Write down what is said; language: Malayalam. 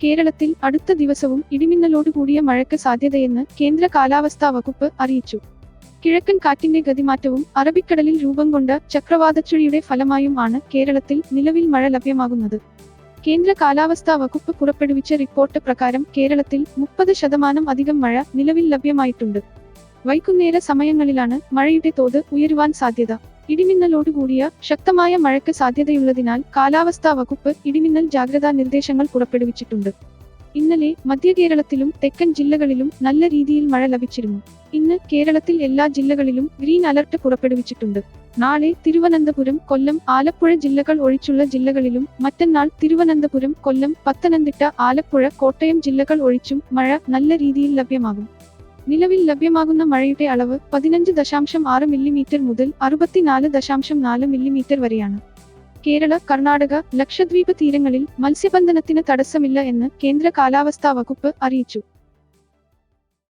കേരളത്തിൽ അടുത്ത ദിവസവും ഇടിമിന്നലോടുകൂടിയ മഴയ്ക്ക് സാധ്യതയെന്ന് കേന്ദ്ര കാലാവസ്ഥാ വകുപ്പ് അറിയിച്ചു. കിഴക്കൻ കാറ്റിന്റെ ഗതിമാറ്റവും അറബിക്കടലിൽ രൂപം കൊണ്ട ചക്രവാതച്ചുഴിയുടെ ഫലമായും ആണ് കേരളത്തിൽ നിലവിൽ മഴ ലഭ്യമാകുന്നത്. കേന്ദ്ര കാലാവസ്ഥാ വകുപ്പ് പുറപ്പെടുവിച്ച റിപ്പോർട്ട് പ്രകാരം കേരളത്തിൽ 30% അധികം മഴ നിലവിൽ ലഭ്യമായിട്ടുണ്ട്. വൈകുന്നേര സമയങ്ങളിലാണ് മഴയുടെ തോത് ഉയരുവാൻ സാധ്യത. ഇടിമിന്നലോടുകൂടിയ ശക്തമായ മഴയ്ക്ക് സാധ്യതയുള്ളതിനാൽ കാലാവസ്ഥാ വകുപ്പ് ഇടിമിന്നൽ ജാഗ്രതാ നിർദ്ദേശങ്ങൾ പുറപ്പെടുവിച്ചിട്ടുണ്ട്. ഇന്നലെ മധ്യ കേരളത്തിലും തെക്കൻ ജില്ലകളിലും നല്ല രീതിയിൽ മഴ ലഭിച്ചിരുന്നു. ഇന്ന് കേരളത്തിൽ എല്ലാ ജില്ലകളിലും ഗ്രീൻ അലർട്ട് പുറപ്പെടുവിച്ചിട്ടുണ്ട്. നാളെ തിരുവനന്തപുരം, കൊല്ലം, ആലപ്പുഴ ജില്ലകൾ ഒഴിച്ചുള്ള ജില്ലകളിലും മറ്റന്നാൾ തിരുവനന്തപുരം, കൊല്ലം, പത്തനംതിട്ട, ആലപ്പുഴ, കോട്ടയം ജില്ലകൾ ഒഴിച്ചും മഴ നല്ല രീതിയിൽ ലഭ്യമാകും. നിലവിൽ ലഭ്യമാകുന്ന മഴയുടെ അളവ് 15.6 മില്ലിമീറ്റർ മുതൽ 64.4 മില്ലിമീറ്റർ വരെയാണ്. കേരള, കർണാടക, ലക്ഷദ്വീപ് തീരങ്ങളിൽ മത്സ്യബന്ധനത്തിന് തടസ്സമില്ല എന്ന് കേന്ദ്ര കാലാവസ്ഥാ വകുപ്പ് അറിയിച്ചു.